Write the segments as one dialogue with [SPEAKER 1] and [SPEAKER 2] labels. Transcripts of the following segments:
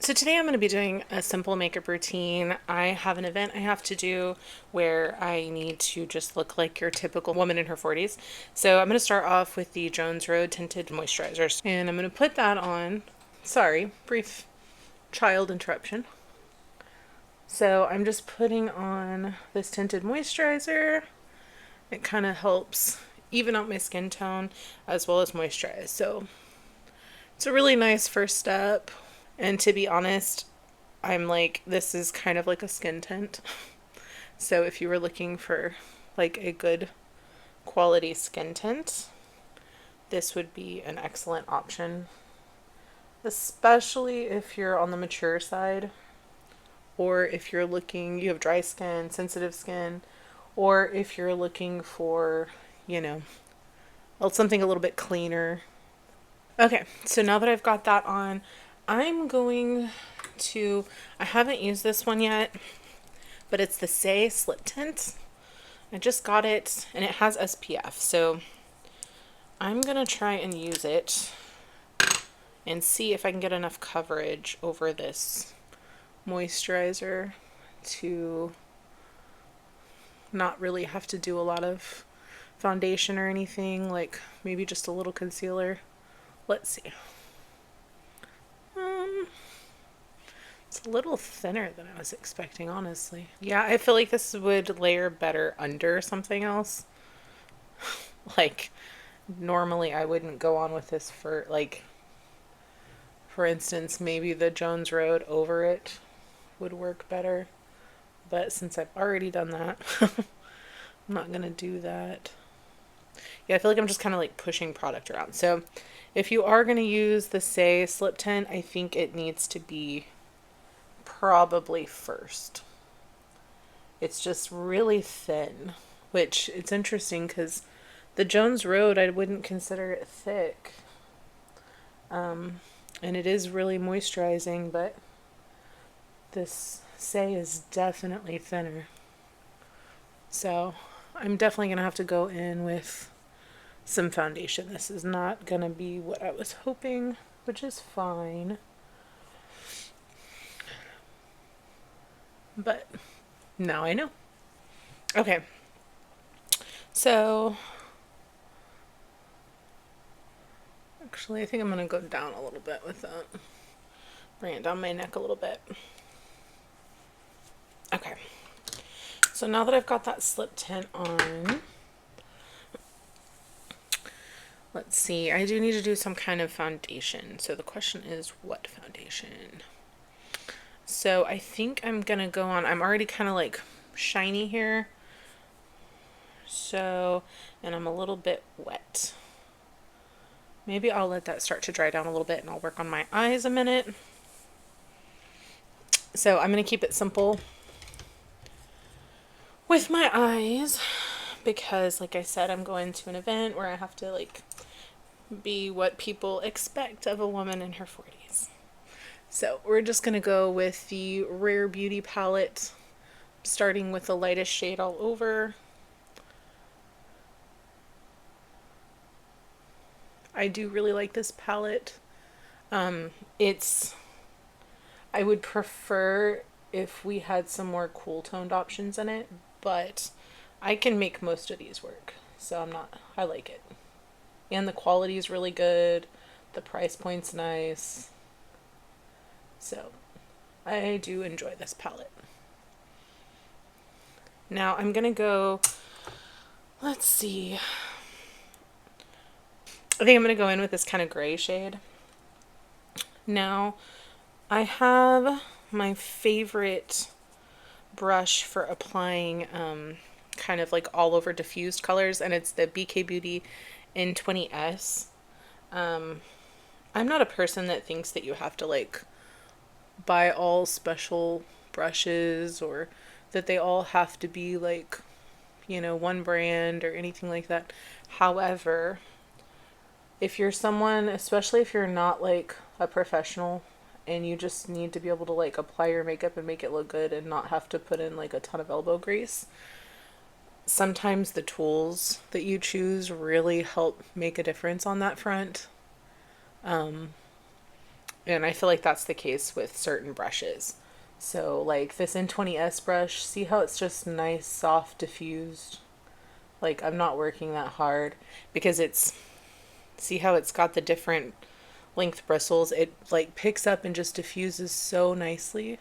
[SPEAKER 1] So today I'm going to be doing a simple makeup routine. I have an event I have to do where I need to just look like your typical woman in her 40s. So I'm going to start off with the Jones Road Tinted Moisturizers. And I'm going to put that on. Sorry, brief child interruption. So I'm just putting on this tinted moisturizer. It kind of helps even out my skin tone as well as moisturize. So it's a really nice first step. And to be honest, I'm like, this is kind of like a skin tint. So if you were looking for like a good quality skin tint, this would be an excellent option, especially if you're on the mature side or if you're looking, you have dry skin, sensitive skin, or if you're looking for, you know, something a little bit cleaner. Okay, so now that I've got that on, I'm going to, I haven't used this one yet, but it's the Say Slip Tint. I just got it and it has SPF, so I'm gonna try and use it and see if I can get enough coverage over this moisturizer to not really have to do a lot of foundation or anything, like maybe just a little concealer. Let's see. It's a little thinner than I was expecting, honestly. Yeah, I feel like this would layer better under something else. Like, normally I wouldn't go on with this for, like, for instance, maybe the Jones Road over it would work better. But since I've already done that, I'm not gonna do that. Yeah, I feel like I'm just kind of like pushing product around. So if you are gonna use the Say Slip Tint, I think it needs to be probably first. It's just really thin, which it's interesting because the Jones Road, I wouldn't consider it thick. And it is really moisturizing, but this Say is definitely thinner. So I'm definitely going to have to go in with some foundation. This is not going to be what I was hoping, which is fine. But now I know. Okay. So actually, I think I'm going to go down a little bit with that. Bring it down my neck a little bit. Okay. So now that I've got that slip tint on, let's see. I do need to do some kind of foundation. So the question is, what foundation? So I think I'm going to go on, I'm already kind of like shiny here. So, and I'm a little bit wet. Maybe I'll let that start to dry down a little bit and I'll work on my eyes a minute. So I'm going to keep it simple with my eyes because, like I said, I'm going to an event where I have to like be what people expect of a woman in her 40s. So we're just going to go with the Rare Beauty palette, starting with the lightest shade all over. I do really like this palette. It's, I would prefer if we had some more cool toned options in it, but I can make most of these work. So I like it. And the quality is really good. The price point's nice. So I do enjoy this palette. Now I'm gonna go, let's see. I think I'm gonna go in with this kind of gray shade. Now I have my favorite brush for applying kind of like all over diffused colors, and it's the BK Beauty N20S. I'm not a person that thinks that you have to like buy all special brushes or that they all have to be like, one brand or anything like that. However, if you're someone, especially if you're not like a professional and you just need to be able to like apply your makeup and make it look good and not have to put in like a ton of elbow grease, sometimes the tools that you choose really help make a difference on that front. And I feel like that's the case with certain brushes. So like this N20S brush, see how it's just nice, soft, diffused? Like I'm not working that hard because see how it's got the different length bristles? It like picks up and just diffuses so nicely.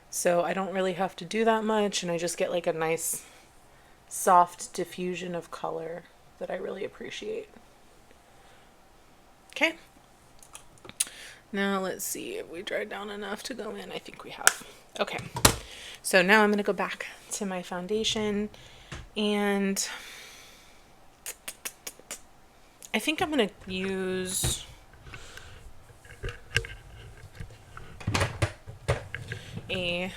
[SPEAKER 1] So I don't really have to do that much, and I just get like a nice soft diffusion of color that I really appreciate. Okay. Now let's see if we dried down enough to go in. I think we have. Okay. So now I'm going to go back to my foundation, and I think I'm going to use a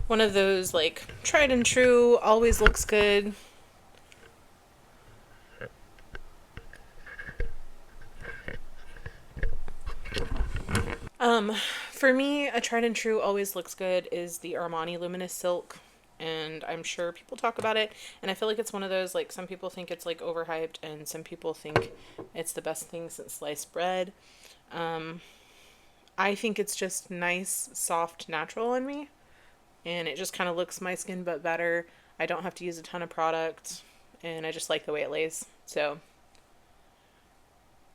[SPEAKER 1] one of those like tried and true, always looks good. For me, a tried and true always looks good is the Armani Luminous Silk, and I'm sure people talk about it, and I feel like it's one of those, like, some people think it's like overhyped and some people think it's the best thing since sliced bread. I think it's just nice, soft, natural on me, and it just kind of looks my skin but better. I don't have to use a ton of product, and I just like the way it lays. So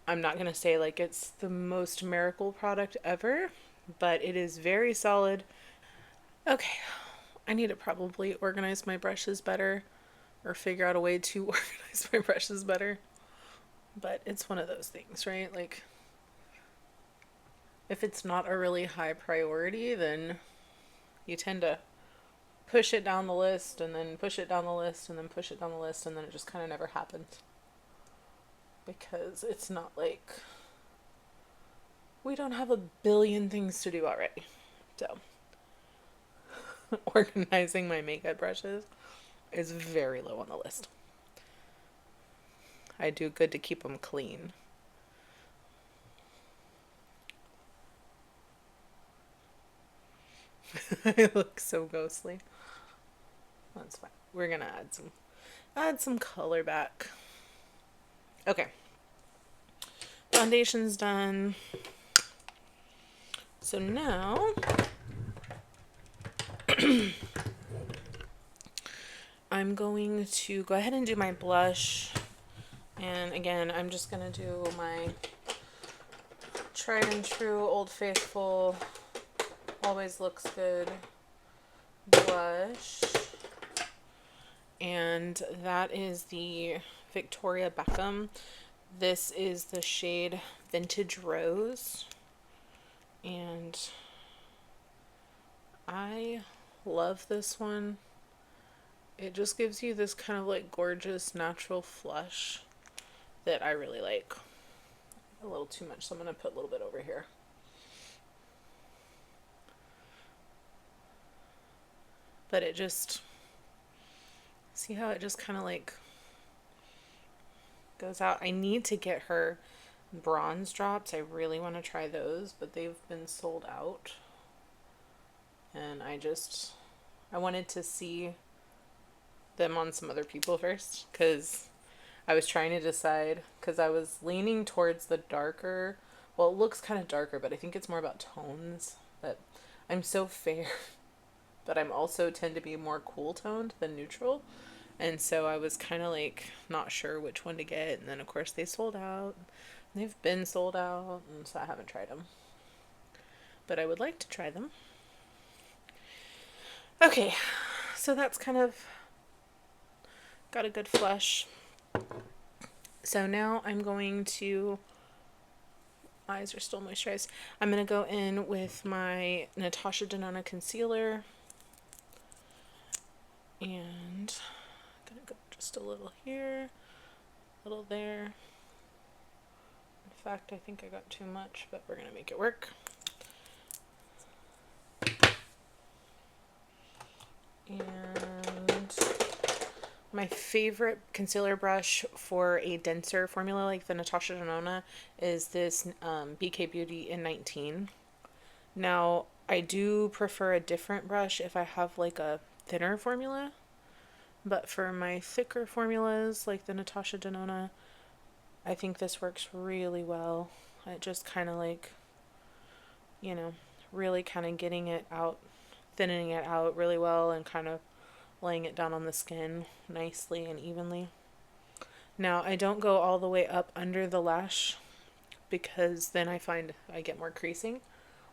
[SPEAKER 1] I'm not going to say like it's the most miracle product ever, but it is very solid. Okay, I need to probably organize my brushes better or figure out a way to organize my brushes better. But it's one of those things, right? Like, if it's not a really high priority, then you tend to push it down the list and then push it down the list and then push it down the list, and then it just kind of never happens. Because it's not like we don't have a billion things to do already. So, organizing my makeup brushes is very low on the list. I do good to keep them clean. I look so ghostly. That's fine. We're gonna add some color back. Okay. Foundation's done. So now I'm going to go ahead and do my blush. And again, I'm just gonna do my tried and true Old Faithful, always looks good blush. And that is the Victoria Beckham. This is the shade Vintage Rose. And I love this one. It just gives you this kind of like gorgeous natural flush that I really like. A little too much, so I'm going to put a little bit over here. But it just, see how it just kind of like goes out. I need to get her bronze drops. I really want to try those, but they've been sold out. And I wanted to see them on some other people first, because I was trying to decide, because I was leaning towards the darker, well, it looks kind of darker, but I think it's more about tones. But I'm so fair, but I'm also tend to be more cool toned than neutral. And so I was kind of like not sure which one to get. And then, of course, they sold out. They've been sold out, and so I haven't tried them. But I would like to try them. Okay, so that's kind of got a good flush. So now I'm going to, eyes are still moisturized. I'm going to go in with my Natasha Denona concealer. And I'm going to go just a little here, a little there. In fact, I think I got too much, but we're going to make it work. And my favorite concealer brush for a denser formula like the Natasha Denona is this BK Beauty N19. Now, I do prefer a different brush if I have like a thinner formula, but for my thicker formulas like the Natasha Denona, I think this works really well. It just kind of like you know, really kind of getting it out, thinning it out really well, and kind of laying it down on the skin nicely and evenly. Now, I don't go all the way up under the lash because then I find I get more creasing,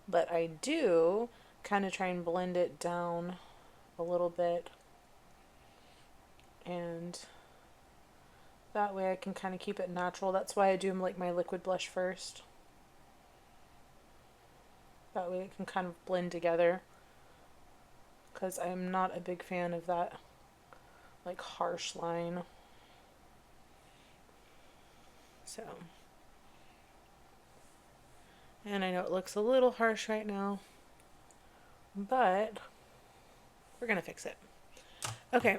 [SPEAKER 1] but I do kind of try and blend it down a little bit, and that way I can kind of keep it natural. That's why I do like my liquid blush first. That way it can kind of blend together, because I'm not a big fan of that like harsh line. So, and I know it looks a little harsh right now, but we're gonna fix it. Okay.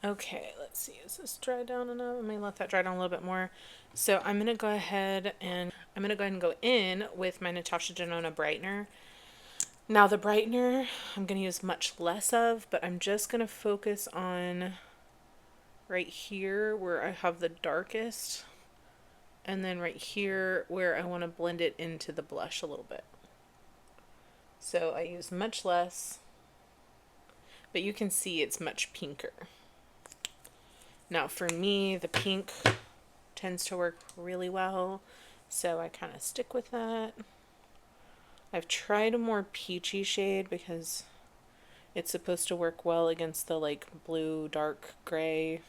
[SPEAKER 1] Okay, let's see. Is this dry down enough? Let me let that dry down a little bit more. So I'm gonna go ahead and go in with my Natasha Denona brightener. Now the brightener I'm gonna use much less of, but I'm just gonna focus on right here where I have the darkest, and then right here where I want to blend it into the blush a little bit. So I use much less, but you can see it's much pinker. Now for me, the pink tends to work really well, so I kind of stick with that. I've tried a more peachy shade because it's supposed to work well against the like blue, dark gray,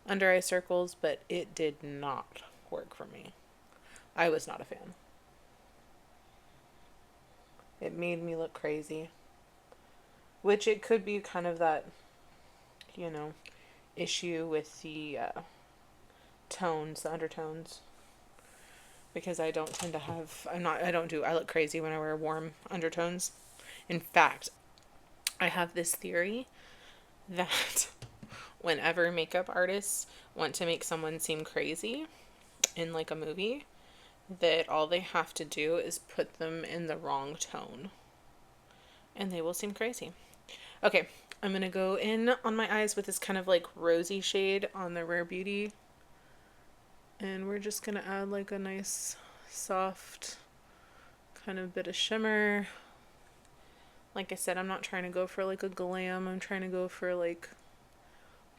[SPEAKER 1] under eye circles, but it did not work for me. I was not a fan. It made me look crazy, which it could be kind of that, issue with the tones, the undertones, because I don't tend to have, I look crazy when I wear warm undertones. In fact, I have this theory that whenever makeup artists want to make someone seem crazy in like a movie, that all they have to do is put them in the wrong tone and they will seem crazy. Okay, I'm going to go in on my eyes with this kind of like rosy shade on the Rare Beauty. And we're just going to add like a nice soft kind of bit of shimmer. Like I said, I'm not trying to go for like a glam. I'm trying to go for like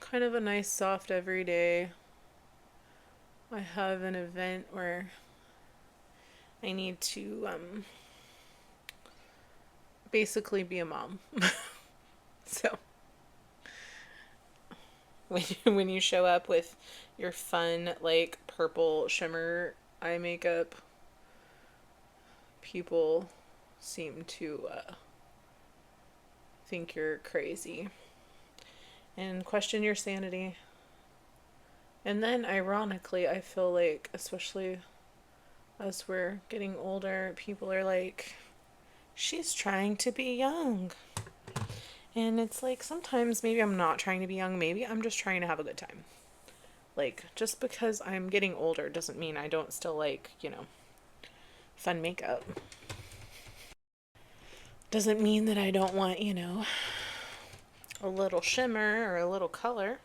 [SPEAKER 1] kind of a nice soft everyday. I have an event where I need to basically be a mom. So when you show up with your fun like purple shimmer eye makeup, people seem to think you're crazy and question your sanity. And then ironically, I feel like, especially as we're getting older, people are like, she's trying to be young. And it's like, sometimes maybe I'm not trying to be young. Maybe I'm just trying to have a good time. Like, just because I'm getting older doesn't mean I don't still like, fun makeup. Doesn't mean that I don't want, a little shimmer or a little color.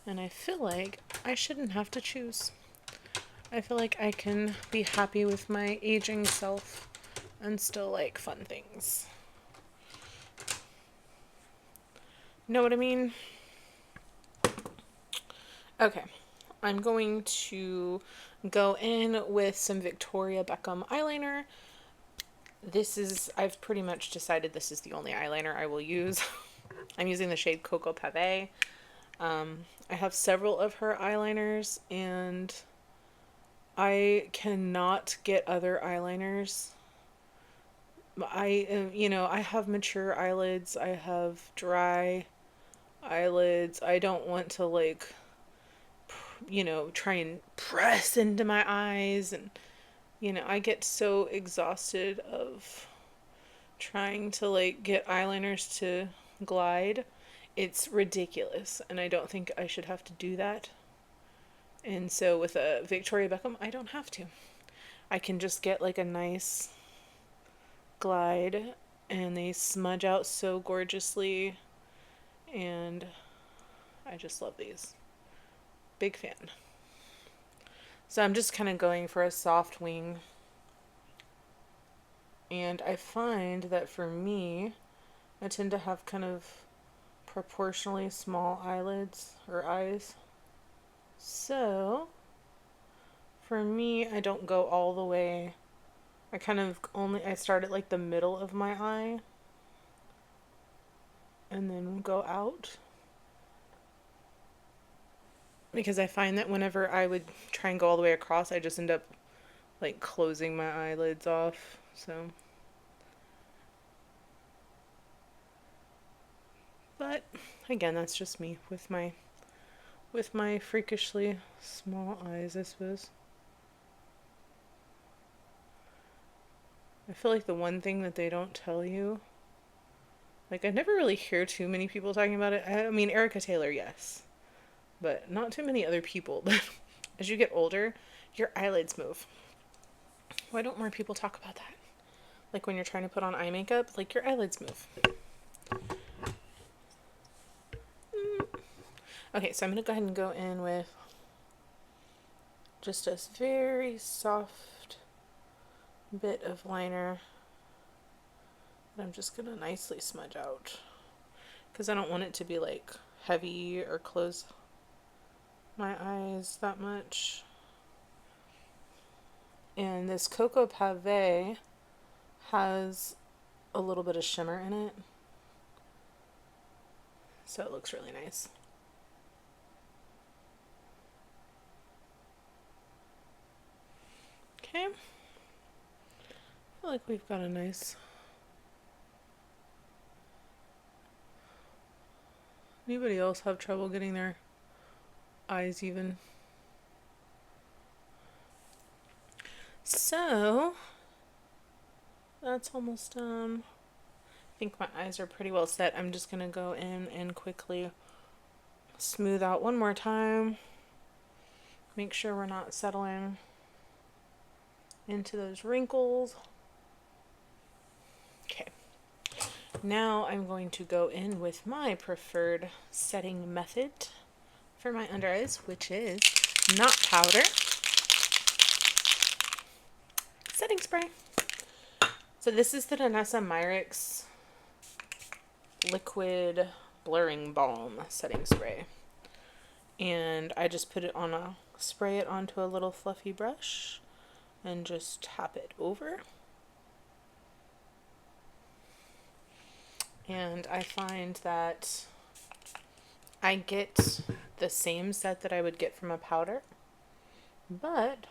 [SPEAKER 1] And I feel like I shouldn't have to choose. I feel like I can be happy with my aging self and still like fun things. Know what I mean? Okay, I'm going to go in with some Victoria Beckham eyeliner. I've pretty much decided this is the only eyeliner I will use. I'm using the shade Coco Pave. I have several of her eyeliners, and I cannot get other eyeliners. I have mature eyelids. I have dry eyelids. I don't want to like, try and press into my eyes, and I get so exhausted of trying to like get eyeliners to glide. It's ridiculous, and I don't think I should have to do that. And so with a Victoria Beckham, I don't have to. I can just get like a nice glide, and they smudge out so gorgeously, and I just love these. Big fan. So I'm just kind of going for a soft wing. And I find that for me, I tend to have kind of proportionally small eyelids or eyes. So, for me, I don't go all the way. I start at like the middle of my eye and then go out. Because I find that whenever I would try and go all the way across, I just end up like closing my eyelids off. So, but again, that's just me with my freakishly small eyes, I suppose. I feel like the one thing that they don't tell you, like I never really hear too many people talking about it. I mean, Erica Taylor, yes, but not too many other people. But as you get older, your eyelids move. Why don't more people talk about that? Like when you're trying to put on eye makeup, like your eyelids move. Okay, so I'm going to go ahead and go in with just a very soft bit of liner that I'm just going to nicely smudge out. Because I don't want it to be like heavy or close my eyes that much. And this Cocoa Pave has a little bit of shimmer in it. So it looks really nice. Okay. I feel like we've got a nice... Anybody else have trouble getting their eyes even? So, that's almost done. I think my eyes are pretty well set. I'm just going to go in and quickly smooth out one more time. Make sure we're not settling into those wrinkles. Okay. Now I'm going to go in with my preferred setting method for my under eyes, which is not powder. Setting spray. So this is the Danessa Myricks Liquid Blurring Balm setting spray. And I just spray it onto a little fluffy brush and just tap it over. And I find that I get the same set that I would get from a powder, but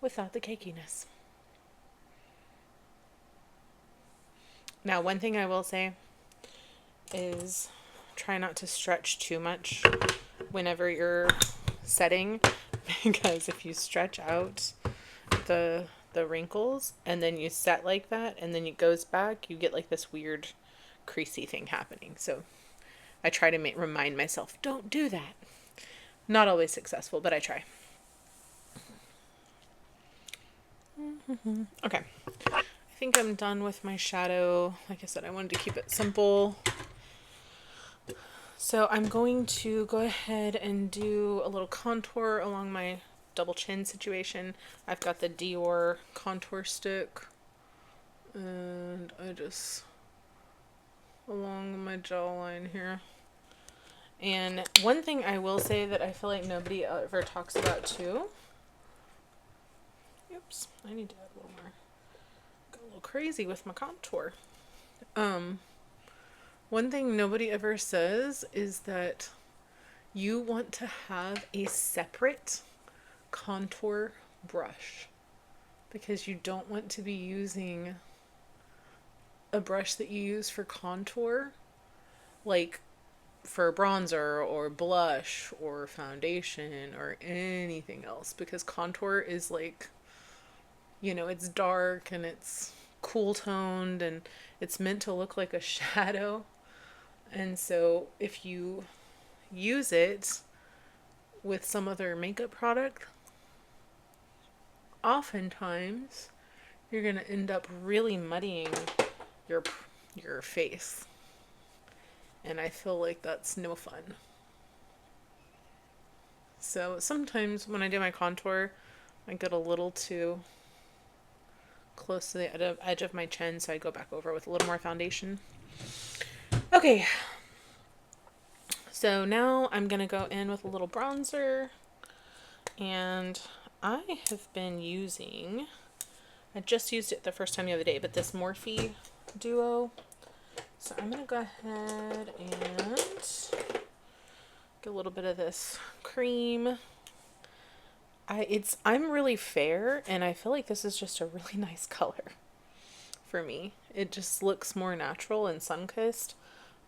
[SPEAKER 1] without the cakiness. Now, one thing I will say is try not to stretch too much whenever you're setting, because if you stretch out the wrinkles and then you set like that and then it goes back, you get like this weird creasy thing happening. So I try to remind myself, don't do that. Not always successful, but I try. Okay. I think I'm done with my shadow. Like I said, I wanted to keep it simple. So I'm going to go ahead and do a little contour along my double chin situation. I've got the Dior contour stick. And I just... along my jawline here. And one thing I will say that I feel like nobody ever talks about too. Oops, I need to add a little more. Got a little crazy with my contour. One thing nobody ever says is that you want to have a separate contour brush, because you don't want to be using a brush that you use for contour, like for bronzer or blush or foundation or anything else, because contour is like, it's dark and it's cool toned and it's meant to look like a shadow. And so if you use it with some other makeup product, oftentimes you're going to end up really muddying your face. And I feel like that's no fun. So sometimes when I do my contour, I get a little too close to the edge of my chin, so I go back over with a little more foundation. Okay, so now I'm going to go in with a little bronzer, and I have been using, I just used it the first time the other day, but this Morphe Duo. So I'm going to go ahead and get a little bit of this cream. I'm really fair, and I feel like this is just a really nice color for me. It just looks more natural and sun-kissed,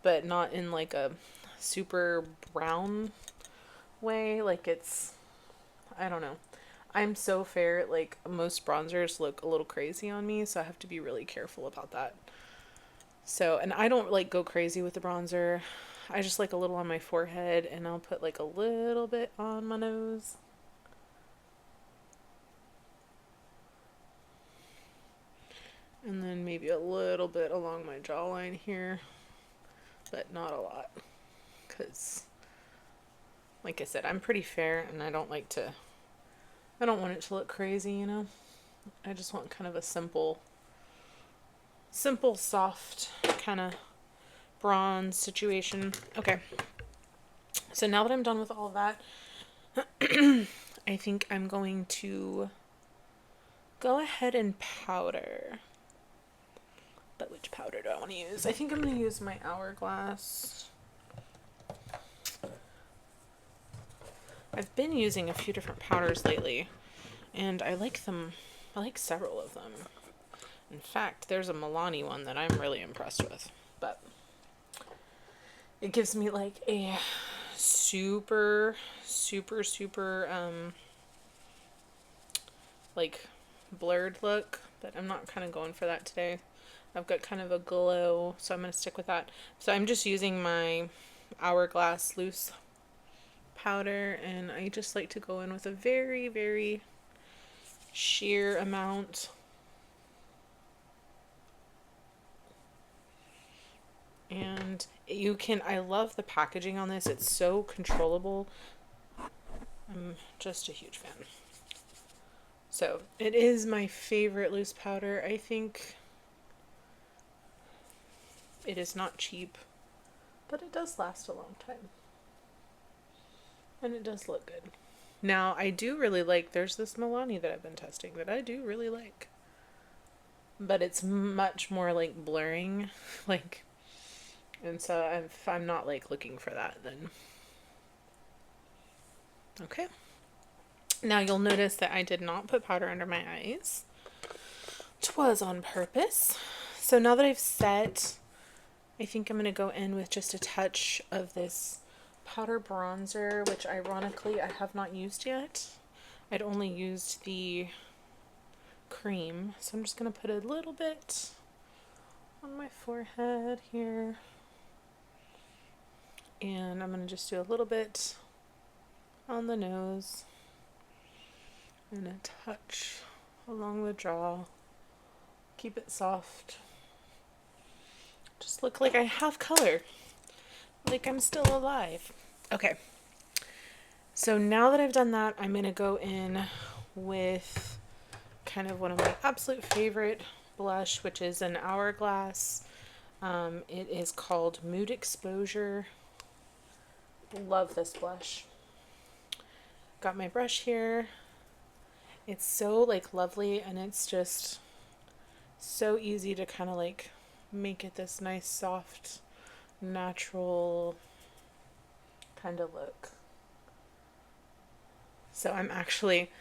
[SPEAKER 1] but not in like a super brown way. Like I don't know. I'm so fair, like most bronzers look a little crazy on me, so I have to be really careful about that. So, and I don't like go crazy with the bronzer. I just like a little on my forehead, and I'll put like a little bit on my nose. And then maybe a little bit along my jawline here, but not a lot. Because, like I said, I'm pretty fair, and I don't want it to look crazy, you know? I just want kind of a simple, soft kind of bronze situation. Okay. So now that I'm done with all of that, I think I'm going to go ahead and powder. But which powder do I want to use? I think I'm going to use my Hourglass. I've been using a few different powders lately, and I like them. I like several of them. In fact, there's a Milani one that I'm really impressed with, but it gives me like a super like blurred look, but I'm not kind of going for that today. I've got kind of a glow, so I'm going to stick with that. So I'm just using my Hourglass loose powder, and I just like to go in with a very, very sheer amount. And I love the packaging on this. It's so controllable. I'm just a huge fan. So it is my favorite loose powder. I think it is not cheap, but it does last a long time. And it does look good. Now, I do really like, there's this Milani that I've been testing that I do really like. But it's much more like blurring, like, and so if I'm not like looking for that, then okay. Now you'll notice that I did not put powder under my eyes. It was on purpose. So now that I've set, I think I'm going to go in with just a touch of this powder bronzer, which ironically I have not used yet. I'd only used the cream. So I'm just going to put a little bit on my forehead here. And I'm going to just do a little bit on the nose. And a touch along the jaw. Keep it soft. Just look like I have color. Like I'm still alive. Okay. So now that I've done that, I'm going to go in with kind of one of my absolute favorite blush, which is an Hourglass. It is called Mood Exposure. Love this blush. Got my brush here. It's so like lovely, and it's just so easy to kind of like make it this nice soft natural kind of look. So I'm actually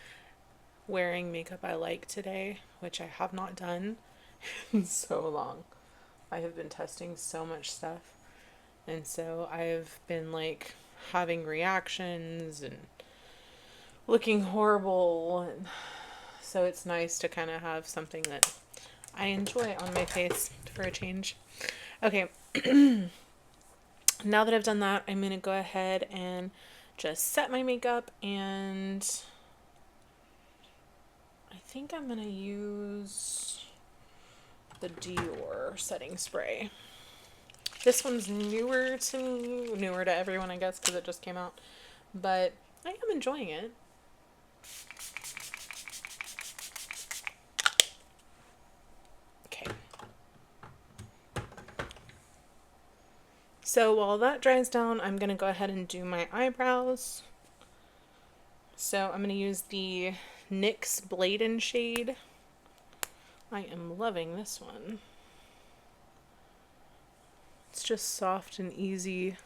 [SPEAKER 1] wearing makeup I like today, which I have not done in so long. I have been testing so much stuff, and so I've been like having reactions and looking horrible, and so it's nice to kind of have something that I enjoy on my face for a change. Okay. Now that I've done that, I'm going to go ahead and just set my makeup, and I think I'm going to use the Dior setting spray. This one's newer to me, newer to everyone, I guess, because it just came out, but I am enjoying it. So while that dries down, I'm going to go ahead and do my eyebrows. So I'm going to use the NYX Bladen shade. I am loving this one. It's just soft and easy,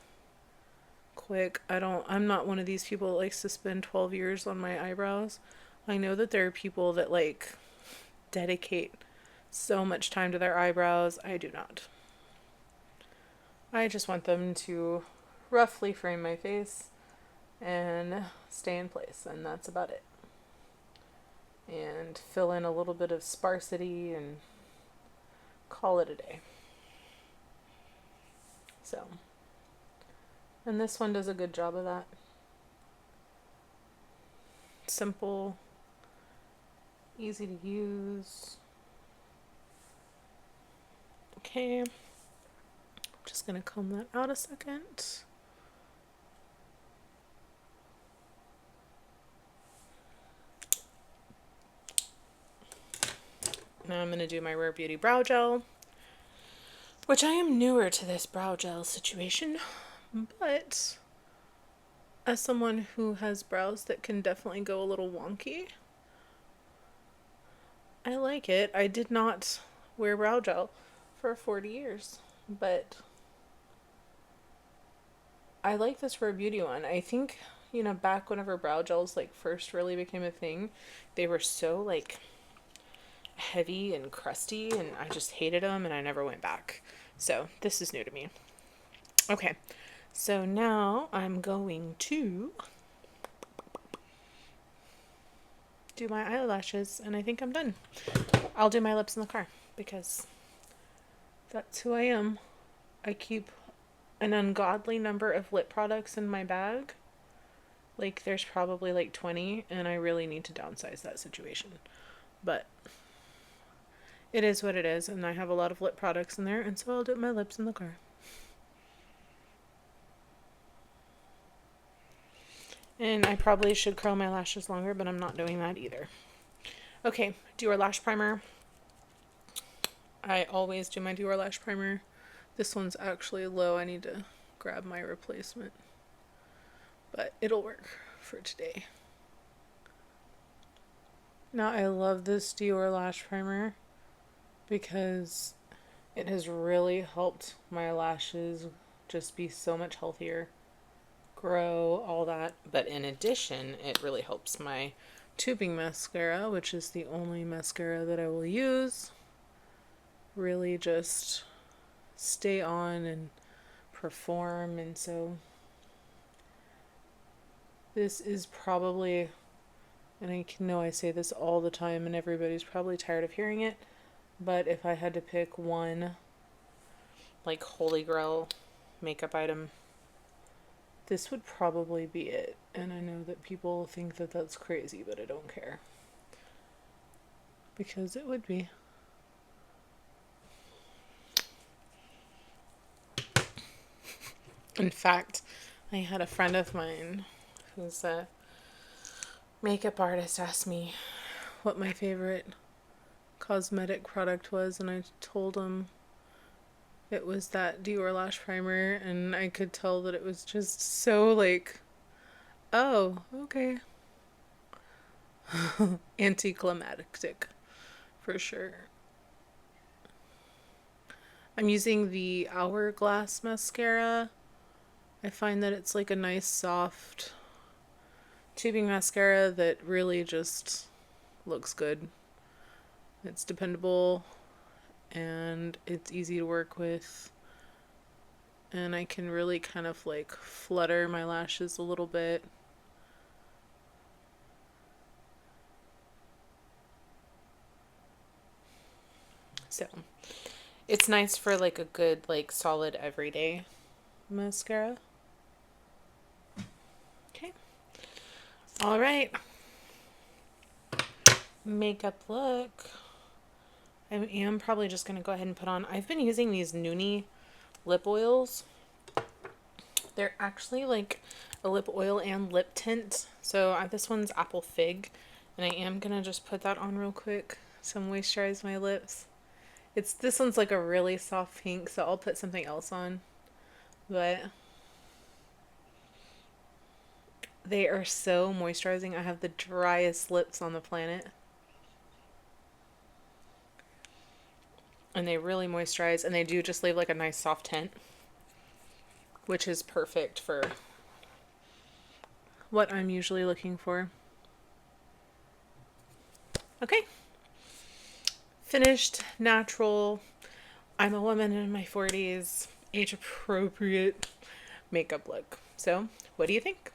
[SPEAKER 1] quick. I'm not one of these people that likes to spend 12 years on my eyebrows. I know that there are people that like dedicate so much time to their eyebrows. I do not. I just want them to roughly frame my face and stay in place, and that's about it. And fill in a little bit of sparsity and call it a day. So, and this one does a good job of that. Simple, easy to use. Okay, I'm just gonna comb that out a second. Now I'm gonna do my Rare Beauty Brow Gel, which I am newer to this brow gel situation, but as someone who has brows that can definitely go a little wonky, I like it. I did not wear brow gel for 40 years, but I like this Rare Beauty one. I think, back whenever brow gels like first really became a thing, they were so like heavy and crusty, and I just hated them, and I never went back. So this is new to me. Okay, so now I'm going to do my eyelashes, and I think I'm done. I'll do my lips in the car because that's who I am. I keep an ungodly number of lip products in my bag. Like, there's probably like 20, and I really need to downsize that situation. But it is what it is, and I have a lot of lip products in there, and so I'll do my lips in the car. And I probably should curl my lashes longer, but I'm not doing that either. Okay, Dior Lash Primer. I always do my Dior Lash Primer. This one's actually low. I need to grab my replacement. But it'll work for today. Now, I love this Dior Lash Primer because it has really helped my lashes just be so much healthier, grow, all that. But in addition, it really helps my tubing mascara, which is the only mascara that I will use, really just stay on and perform. And so this is probably, and I know I say this all the time and everybody's probably tired of hearing it, but if I had to pick one like holy grail makeup item, this would probably be it. And I know that people think that that's crazy, but I don't care, because it would be. In fact, I had a friend of mine who's a makeup artist ask me what my favorite cosmetic product was, and I told him it was that Dior Lash Primer, and I could tell that it was just so like, oh, okay. Anticlimactic, for sure. I'm using the Hourglass mascara. I find that it's like a nice soft tubing mascara that really just looks good. It's dependable and it's easy to work with, and I can really kind of like flutter my lashes a little bit. So it's nice for like a good like solid everyday mascara. Okay. All right. Makeup look. I am probably just going to go ahead and put on, I've been using these Noonie lip oils. They're actually like a lip oil and lip tint. So this one's Apple Fig, and I am going to just put that on real quick to moisturize my lips. This one's like a really soft pink, so I'll put something else on. but they are so moisturizing. I have the driest lips on the planet. And they really moisturize, and they do just leave like a nice soft tint, which is perfect for what I'm usually looking for. Okay. Finished, natural. I'm a woman in my 40s, age appropriate makeup look. So, what do you think?